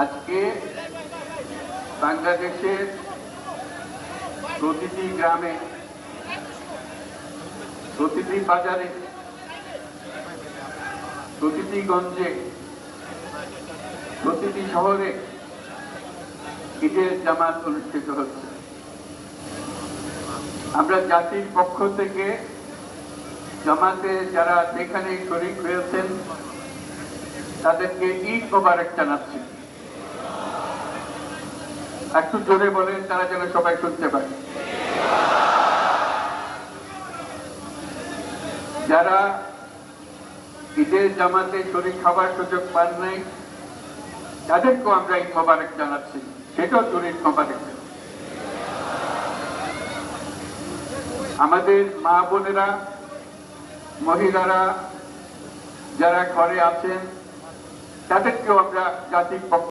আজকে বাংলাদেশের প্রতিটি গ্রামে, প্রতিটি বাজারে, প্রতিটি গঞ্জে, প্রতিটি শহরে ঈদের জামাত অনুষ্ঠিত হচ্ছে। আমরা জাতির পক্ষ থেকে জামাতে যারা যেখানে শরীক হয়েছেন তাদেরকে ঈদ মোবারক জানাচ্ছি। একটু জোরে বলেন, তারা যেন সবাই শুনতে পারে। যারা ঈদের জামাতে শরীক খাবার সুযোগ পান নাই তাদেরকেও আমরা ঈদ মোবারক জানাচ্ছি, সেটাও ঈদ মোবারক। আমাদের মা বোনেরা, মহিলারা যারা ঘরে আছেন তাদেরকেও আমরা জাতির পক্ষ